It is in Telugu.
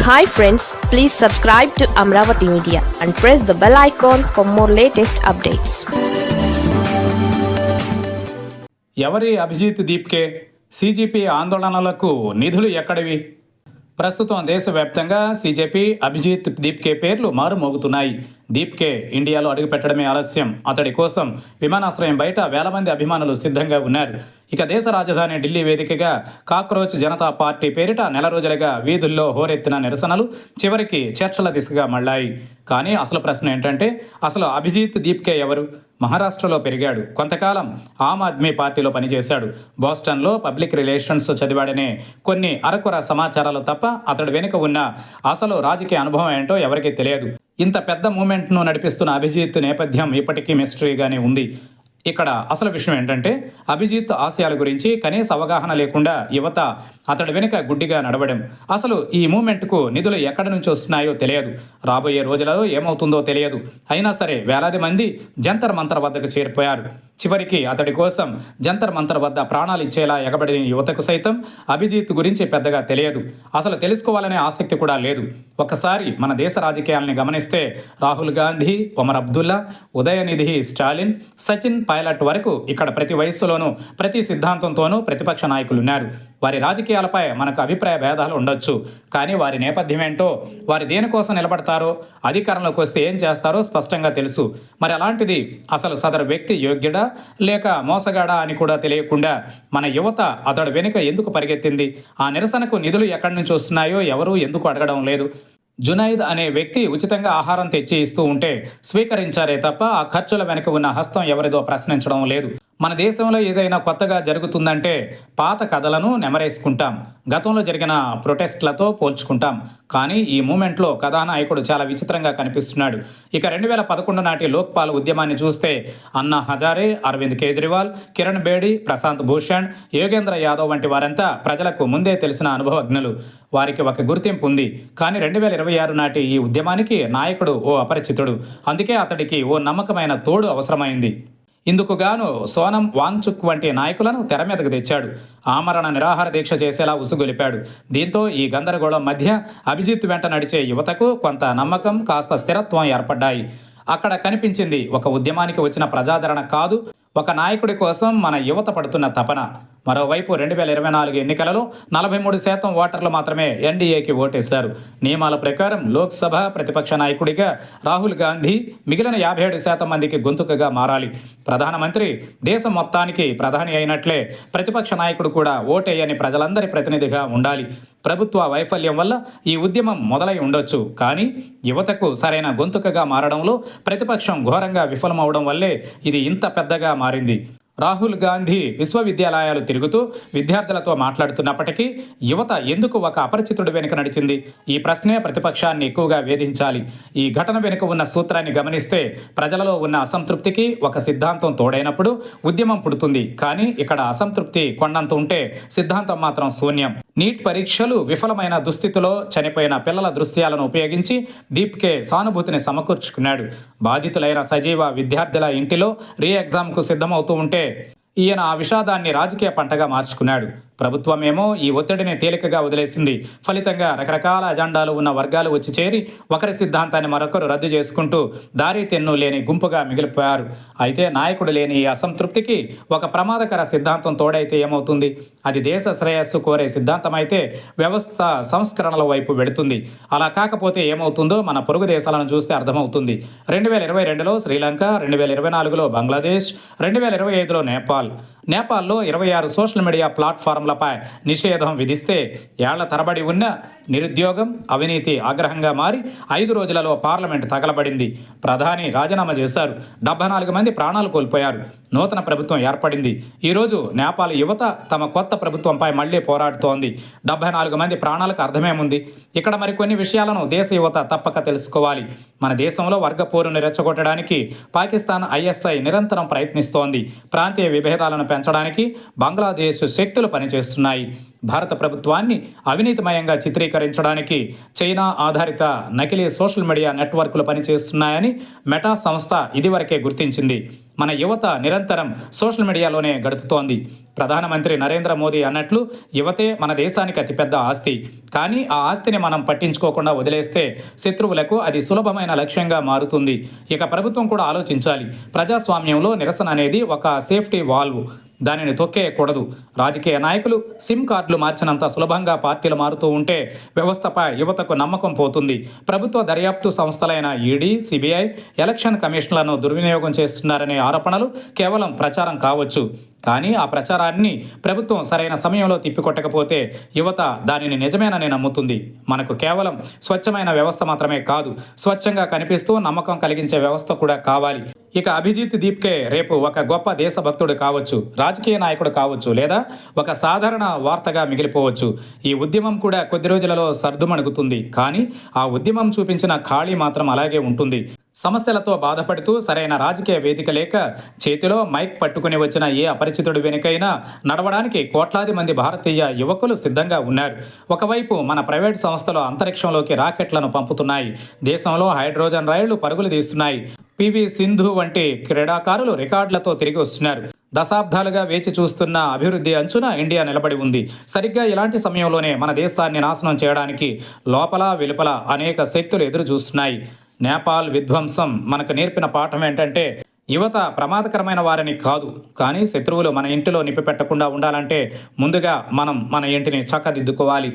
Hi friends, please subscribe to Amravati Media and press the bell icon for more latest updates. ఎవరి అభిజిత్ దీప్కే సీజీపీ ఆందోళనలకు నిధులు ఎక్కడివి? ప్రస్తుతం దేశవ్యాప్తంగా సీజేపీ అభిజిత్ దీప్కే పేర్లు మారుమోగుతున్నాయి. దీప్కే ఇండియాలో అడుగుపెట్టడమే ఆలస్యం. అతడి కోసం విమానాశ్రయం బయట వేల మంది అభిమానులు సిద్ధంగా ఉన్నారు. ఇక దేశ రాజధాని ఢిల్లీ వేదికగా కాక్రోచ్ జనతా పార్టీ పేరిట నెల రోజులుగా వీధుల్లో హోరెత్తిన నిరసనలు చివరికి చర్చల దిశగా మళ్ళాయి. కానీ అసలు ప్రశ్న ఏంటంటే, అసలు అభిజిత్ దీప్కే ఎవరు? మహారాష్ట్రలో పెరిగాడు. కొంతకాలం ఆమ్ ఆద్మీ పార్టీలో పనిచేశాడు. బోస్టన్లో పబ్లిక్ రిలేషన్స్ చదివాడనే కొన్ని అరకొర సమాచారాలు తప్ప అతడు వెనుక ఉన్న అసలు రాజకీయ అనుభవం ఏంటో ఎవరికీ తెలియదు. ఇంత పెద్ద మూమెంట్ను నడిపిస్తున్న అభిజిత్ నేపథ్యం ఇప్పటికీ మిస్టరీగానే ఉంది. ఇక్కడ అసలు విషయం ఏంటంటే, అభిజిత్ ఆశయాల గురించి కనీస అవగాహన లేకుండా యువత అతడి వెనుక గుడ్డిగా నడవడం. అసలు ఈ మూమెంట్కు నిధులు ఎక్కడి నుంచి వస్తున్నాయో తెలియదు. రాబోయే రోజులలో ఏమవుతుందో తెలియదు. అయినా సరే వేలాది మంది జంతర్ మంతర్ వద్దకు చేరిపోయారు. చివరికి అతడి కోసం జంతర్ మంతర్ వద్ద ప్రాణాలు ఇచ్చేలా ఎగబడిన యువతకు సైతం అభిజిత్ గురించి పెద్దగా తెలియదు. అసలు తెలుసుకోవాలనే ఆసక్తి కూడా లేదు. ఒక్కసారి మన దేశ రాజకీయాలని గమనిస్తే రాహుల్ గాంధీ, ఒమర్ అబ్దుల్లా, ఉదయనిధి స్టాలిన్, సచిన్ పైలట్ వరకు ఇక్కడ ప్రతి వయస్సులోనూ ప్రతి సిద్ధాంతంతోనూ ప్రతిపక్ష నాయకులు ఉన్నారు. వారి రాజకీయాలపై మనకు అభిప్రాయ భేదాలు ఉండొచ్చు. కానీ వారి నేపథ్యం ఏంటో, వారి దేనికోసం నిలబడతారో, అధికారంలోకి వస్తే ఏం చేస్తారో స్పష్టంగా తెలుసు. మరి అలాంటిది అసలు సదరు వ్యక్తి యోగ్యుడా లేక మోసగాడా అని కూడా తెలియకుండా మన యువత అతడు వెనుక ఎందుకు పరిగెత్తింది? ఆ నిరసనకు నిధులు ఎక్కడి నుంచి వస్తున్నాయో ఎవరూ ఎందుకు అడగడం లేదు? జునైద్ అనే వ్యక్తి ఉచితంగా ఆహారం తెచ్చి ఇస్తూ ఉంటే స్వీకరించారే తప్ప ఆ ఖర్చుల వెనుక ఉన్న హస్తం ఎవరిదో ప్రశ్నించడం లేదు. మన దేశంలో ఏదైనా కొత్తగా జరుగుతుందంటే పాత కథలను నెమరేసుకుంటాం, గతంలో జరిగిన ప్రొటెస్ట్లతో పోల్చుకుంటాం. కానీ ఈ మూమెంట్లో కథానాయకుడు చాలా విచిత్రంగా కనిపిస్తున్నాడు. ఇక 2011 నాటి లోక్పాల్ ఉద్యమాన్ని చూస్తే అన్నా హజారే, అరవింద్ కేజ్రీవాల్, కిరణ్ బేడి, ప్రశాంత్ భూషణ్, యోగేంద్ర యాదవ్ వంటి వారంతా ప్రజలకు ముందే తెలిసిన అనుభవజ్ఞులు. వారికి ఒక గుర్తింపు ఉంది. కానీ 2026 నాటి ఈ ఉద్యమానికి నాయకుడు ఓ అపరిచితుడు. అందుకే అతడికి ఓ నమ్మకమైన తోడు అవసరమైంది. ఇందుకు గాను సోనం వాంగ్చుక్ వంటి నాయకులను తెర మీదకు తెచ్చాడు. ఆమరణ నిరాహార దీక్ష చేసేలా ఉసుగొలిపాడు. దీంతో ఈ గందరగోళం మధ్య అభిజిత్ వెంట నడిచే యువతకు కొంత నమ్మకం, కాస్త స్థిరత్వం ఏర్పడ్డాయి. అక్కడ కనిపించింది ఒక ఉద్యమానికి వచ్చిన ప్రజాదరణ కాదు, ఒక నాయకుడి కోసం మన యువత పడుతున్న తపన. మరోవైపు 2024 ఎన్నికలలో 43% ఓటర్లు మాత్రమే ఎన్డీఏకి ఓటేశారు. నియమాల ప్రకారం లోక్సభ ప్రతిపక్ష నాయకుడిగా రాహుల్ గాంధీ మిగిలిన 57% మందికి గొంతుకగా మారాలి. ప్రధానమంత్రి దేశం మొత్తానికి ప్రధాని అయినట్లే ప్రతిపక్ష నాయకుడు కూడా ఓటేయని ప్రజలందరి ప్రతినిధిగా ఉండాలి. ప్రభుత్వ వైఫల్యం వల్ల ఈ ఉద్యమం మొదలై ఉండొచ్చు. కానీ యువతకు సరైన గొంతుకగా మారడంలో ప్రతిపక్షం ఘోరంగా విఫలమవడం వల్లే ఇది ఇంత పెద్దగా మారింది. రాహుల్ గాంధీ విశ్వవిద్యాలయాలు తిరుగుతూ విద్యార్థులతో మాట్లాడుతున్నప్పటికీ యువత ఎందుకు ఒక అపరిచితుడి వెనుక నడిచింది? ఈ ప్రశ్నే ప్రతిపక్షాన్ని ఎక్కువగా వేధించాలి. ఈ ఘటన వెనుక ఉన్న సూత్రాన్ని గమనిస్తే ప్రజలలో ఉన్న అసంతృప్తికి ఒక సిద్ధాంతం తోడైనప్పుడు ఉద్యమం పుడుతుంది. కానీ ఇక్కడ అసంతృప్తి కొండంత ఉంటే సిద్ధాంతం మాత్రం శూన్యం. నీట్ పరీక్షలు విఫలమైన దుస్థితిలో చనిపోయిన పిల్లల దృశ్యాలను ఉపయోగించి దీప్కే సానుభూతిని సమకూర్చుకున్నాడు. బాధితులైన సజీవ విద్యార్థుల ఇంటిలో రీ ఎగ్జామ్కు సిద్ధమవుతూ ఉంటే ఈయన ఆ విషాదాన్ని రాజకీయ పంటగా మార్చుకున్నాడు. ప్రభుత్వమేమో ఈ ఒత్తిడిని తేలికగా వదిలేసింది. ఫలితంగా రకరకాల అజెండాలు ఉన్న వర్గాలు వచ్చి చేరి ఒకరి సిద్ధాంతాన్ని మరొకరు రద్దు చేసుకుంటూ దారి తెన్ను లేని గుంపుగా మిగిలిపోయారు. అయితే నాయకుడు లేని ఈ అసంతృప్తికి ఒక ప్రమాదకర సిద్ధాంతం తోడైతే ఏమవుతుంది? అది దేశ శ్రేయస్సు కోరే సిద్ధాంతం అయితే వ్యవస్థ సంస్కరణల వైపు వెడుతుంది. అలా కాకపోతే ఏమవుతుందో మన పొరుగు దేశాలను చూస్తే అర్థమవుతుంది. 2022లో శ్రీలంక, 2024లో బంగ్లాదేశ్, 2025లో నేపాల్లో 26 సోషల్ మీడియా ప్లాట్ఫారంలపై నిషేధం విధిస్తే ఏళ్ల తరబడి ఉన్న నిరుద్యోగం, అవినీతి ఆగ్రహంగా మారి 5 రోజులలో పార్లమెంట్ తగలబడింది. ప్రధాని రాజీనామా చేశారు. 74 మంది ప్రాణాలు కోల్పోయారు. నూతన ప్రభుత్వం ఏర్పడింది. ఈరోజు నేపాల్ యువత తమ కొత్త ప్రభుత్వంపై మళ్లీ పోరాడుతోంది. 74 మంది ప్రాణాలకు అర్థమేముంది? ఇక్కడ మరికొన్ని విషయాలను దేశ యువత తప్పక తెలుసుకోవాలి. మన దేశంలో వర్గ పోరును రెచ్చగొట్టడానికి పాకిస్తాన్ ఐఎస్ఐ నిరంతరం ప్రయత్నిస్తోంది. ప్రాంతీయ విభేదాలను పెంచడానికి బంగ్లాదేశ్ శక్తులు పనిచేస్తున్నాయి. భారత ప్రభుత్వాన్ని అవినీతిమయంగా చిత్రీకరించడానికి చైనా ఆధారిత నకిలీ సోషల్ మీడియా నెట్వర్క్లు పనిచేస్తున్నాయని మెటా సంస్థ ఇదివరకే గుర్తించింది. మన యువత నిరంతరం సోషల్ మీడియాలోనే గడుపుతోంది. ప్రధానమంత్రి నరేంద్ర మోదీ అన్నట్లు యువతే మన దేశానికి అతిపెద్ద ఆస్తి. కానీ ఆ ఆస్తిని మనం పట్టించుకోకుండా వదిలేస్తే శత్రువులకు అది సులభమైన లక్ష్యంగా మారుతుంది. ఇక ప్రభుత్వం కూడా ఆలోచించాలి. ప్రజాస్వామ్యంలో నిరసన అనేది ఒక సేఫ్టీ వాల్వ్. దానిని తొక్కేయకూడదు. రాజకీయ నాయకులు సిమ్ కార్డులు మార్చినంత సులభంగా పార్టీలు మారుతూ ఉంటే వ్యవస్థపై యువతకు నమ్మకం పోతుంది. ప్రభుత్వ దర్యాప్తు సంస్థలైన ఈడీ, సిబిఐ, ఎలక్షన్ కమిషన్లను దుర్వినియోగం చేస్తున్నారనే ఆరోపణలు కేవలం ప్రచారం కావచ్చు. కానీ ఆ ప్రచారాన్ని ప్రభుత్వం సరైన సమయంలో తిప్పికొట్టకపోతే యువత దానిని నిజమేనని నమ్ముతుంది. మనకు కేవలం స్వచ్ఛమైన వ్యవస్థ మాత్రమే కాదు, స్వచ్ఛంగా కనిపిస్తూ నమ్మకం కలిగించే వ్యవస్థ కూడా కావాలి. ఇక అభిజిత్ దీప్కే రేపు ఒక గొప్ప దేశభక్తుడు కావచ్చు, రాజకీయ నాయకుడు కావచ్చు, లేదా ఒక సాధారణ వార్తగా మిగిలిపోవచ్చు. ఈ ఉద్యమం కూడా కొద్ది రోజులలో సర్దుమణుగుతుంది. కానీ ఆ ఉద్యమం చూపించిన ఖాళీ మాత్రం అలాగే ఉంటుంది. సమస్యలతో బాధపడుతూ సరైన రాజకీయ వేదిక లేక చేతిలో మైక్ పట్టుకుని వచ్చిన ఏ అపరిచితుడి వెనుకైనా నడవడానికి కోట్లాది మంది భారతీయ యువకులు సిద్ధంగా ఉన్నారు. ఒకవైపు మన ప్రైవేట్ సంస్థలు అంతరిక్షంలోకి రాకెట్లను పంపుతున్నాయి. దేశంలో హైడ్రోజన్ రైళ్లు పరుగులు తీస్తున్నాయి. పివి సింధు వంటి క్రీడాకారులు రికార్డులతో తిరిగి వస్తున్నారు. దశాబ్దాలుగా వేచి చూస్తున్న అభివృద్ధి అంచున ఇండియా నిలబడి ఉంది. సరిగ్గా ఇలాంటి సమయంలోనే మన దేశాన్ని నాశనం చేయడానికి లోపల వెలుపల అనేక శక్తులు ఎదురు చూస్తున్నాయి. నేపాల్ విధ్వంసం మనకు నేర్పిన పాఠం ఏంటంటే యువత ప్రమాదకరమైన వారిని కాదు, కానీ శత్రువులు మన ఇంటిలో నిప్పిపెట్టకుండా ఉండాలంటే ముందుగా మనం మన ఇంటిని చక్కదిద్దుకోవాలి.